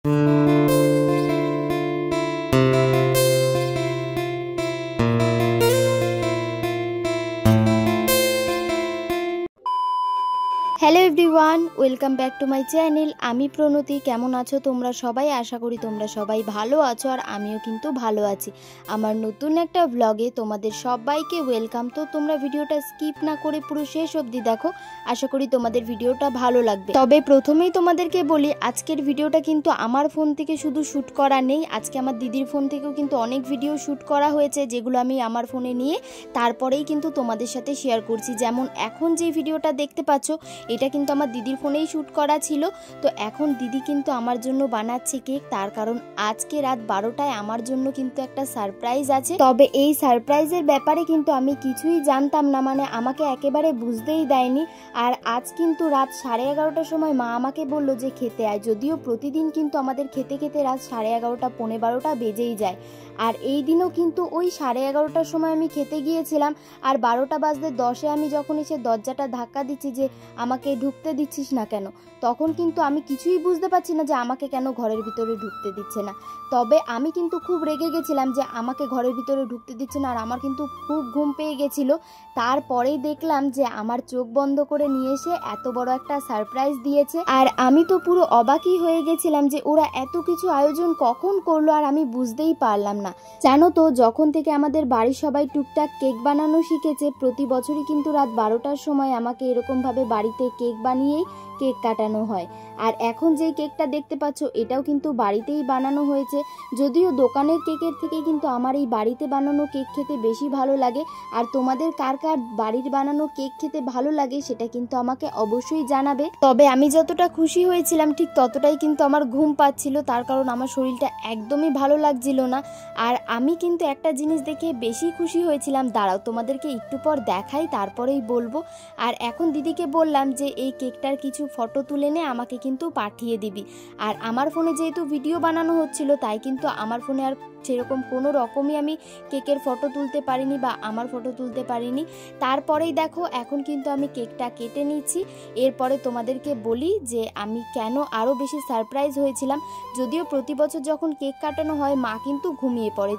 Hello everyone, welcome back to my channel. আমি প্রণতি। কেমন আছো তোমরা সবাই? আশা করি তোমরা সবাই ভালো আছো, আর আমিও কিন্তু ভালো আছি। আমার নতুন একটা ব্লগে তোমাদের সবাইকে ওয়েলকাম। তো তোমরা ভিডিওটা স্কিপ না করে পুরো শেষ অবধি দেখো, আশা করি তোমাদের ভিডিওটা ভালো লাগবে। তবে প্রথমেই তোমাদেরকে বলি, আজকের ভিডিওটা কিন্তু আমার ফোন থেকে শুধু শ্যুট করা নেই, আজকে আমার দিদির ফোন থেকেও কিন্তু অনেক ভিডিও শ্যুট করা হয়েছে, যেগুলো আমি আমার ফোনে নিয়ে তারপরেই কিন্তু তোমাদের সাথে শেয়ার করছি। যেমন এখন যে ভিডিওটা দেখতে পাচ্ছ, এটা কিন্তু আমার দিদির ফোনেই শ্যুট করা ছিল। তো এখন দিদি কিন্তু আমার জন্য বানাচ্ছে কেক, তার কারণ আজকে রাত 12টায় আমার জন্য কিন্তু একটা সারপ্রাইজ আছে। তবে এই সারপ্রাইজের ব্যাপারে কিন্তু আমি কিছুই জানতাম না, মানে আমাকে একেবারে বুঝতেই দেয়নি। আর আজ কিন্তু রাত 11:30টার সময় মা আমাকে বলল যে খেতে আয়। যদিও প্রতিদিন কিন্তু আমাদের খেতে খেতে রাত 11:30 পৌনে 12টা বেজেই যায়, আর এই দিনও কিন্তু ওই 11:30টার সময় আমি খেতে গিয়েছিলাম। আর 12টা বাজতে 10-এ আমি যখন এসে দরজাটা ধাক্কা দিচ্ছি যে আমাকে ঢুকতে দিচ্ছিস না কেন, তখন কিন্তু আমি কিছুই বুঝতে পারছি না যে আমাকে কেন ঘরের ভিতরে ঢুকতে দিচ্ছে না। তবে আমি কিন্তু খুব রেগে গেছিলাম যে আমাকে ঘরের ভিতরে ঢুকতে দিচ্ছে না, আর আমার কিন্তু খুব ঘুম পেয়ে গেছিল। তারপরেই দেখলাম যে আমার চোখ বন্ধ করে নিয়ে এসে এত বড় একটা সারপ্রাইজ দিয়েছে, আর আমি তো পুরো অবাকই হয়ে গেছিলাম যে ওরা এত কিছু আয়োজন কখন করলো, আর আমি বুঝতেই পারলাম না। জানো তো, যখন থেকে আমাদের বাড়ির সবাই টুকটাক কেক বানানো শিখেছে, প্রতি বছরই কিন্তু রাত 12টার সময় আমাকে এরকমভাবে বাড়িতে কেক বানিয়েই কেক কাটানো হয়। আর এখন যে কেকটা দেখতে পাচ্ছ, এটাও কিন্তু বাড়িতেই বানানো হয়েছে। যদিও দোকানের কেকের থেকে কিন্তু আমার এই বাড়িতে বানানো কেক খেতে বেশি ভালো লাগে। আর তোমাদের কার কার বাড়ির বানানো কেক খেতে ভালো লাগে সেটা কিন্তু আমাকে অবশ্যই জানাবে। তবে আমি যতটা খুশি হয়েছিলাম ঠিক ততটাই কিন্তু আমার ঘুম পাচ্ছিল, তার কারণ আমার শরীরটা একদমই ভালো লাগছিল না। আর আমি কিন্তু একটা জিনিস দেখে বেশি খুশি হয়েছিলাম, দাঁড়াও তোমাদেরকে একটু পর দেখাই, তারপরেই বলবো। আর এখন দিদিকে বললাম যে এই কেকটার কিছু ফটো তুলে নে আমাকে কিন্তু পাঠিয়ে দিবি। আর আমার ফোনে যেহেতু ভিডিও বানানো হচ্ছিল, তাই কিন্তু আমার ফোনে আর সেরকম কোনো রকমই আমি কেকের ফটো তুলতে পারিনি বা আমার ফটো তুলতে পারিনি। তারপরেই দেখো এখন কিন্তু আমি কেকটা কেটে নিচ্ছি। এরপরে তোমাদেরকে বলি যে আমি কেন আরও বেশি সারপ্রাইজ হয়েছিলাম। যদিও প্রতি বছর যখন কেক কাটানো হয় মা কিন্তু ঘুমিয়ে পড়ে,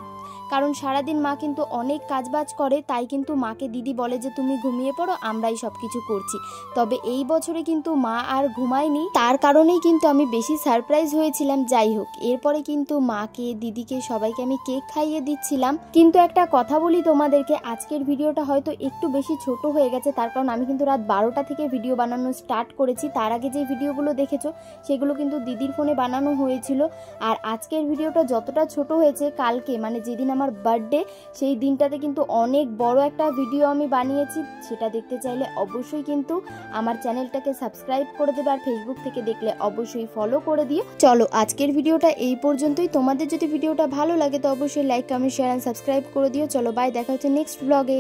কারণ সারাদিন মা কিন্তু অনেক কাজবাজ করে, তাই কিন্তু মাকে দিদি বলে যে তুমি ঘুমিয়ে পড়ো, আমরাই সব কিছু করছি। তবে এই বছরে কিন্তু মা আর ঘুমায়নি, তার কারণেই কিন্তু আমি বেশি সারপ্রাইজ হয়েছিলাম। যাই হোক, এরপরে কিন্তু মাকে দিদিকে সবাইকে আমি কেক খাইয়ে দিচ্ছিলাম। কিন্তু একটা কথা বলি তোমাদেরকে, আজকের ভিডিওটা হয়তো একটু বেশি ছোট হয়ে গেছে, তার কারণ আমি কিন্তু রাত 12টা থেকে ভিডিও বানানো স্টার্ট করেছি। তার আগে যে ভিডিওগুলো দেখেছো সেগুলো কিন্তু দিদির ফোনে বানানো হয়েছিল। আর আজকের ভিডিওটা যতটা ছোট হয়েছে, কালকে মানে যেদিন আমার বার্থডে, সেই দিনটাতে কিন্তু অনেক বড় একটা ভিডিও আমি বানিয়েছি। সেটা দেখতে চাইলে অবশ্যই কিন্তু আমার চ্যানেলটাকে সাবস্ক্রাইব করে দেবে, আর ফেসবুক থেকে দেখলে অবশ্যই ফলো করে দিও। চলো আজকের ভিডিওটা এই পর্যন্তই। তোমাদের যদি ভিডিওটা ভালো লাগে তো অবশ্যই like, comment, share and subscribe করে দিও। চলো বাই, দেখা হচ্ছে নেক্সট ব্লগে।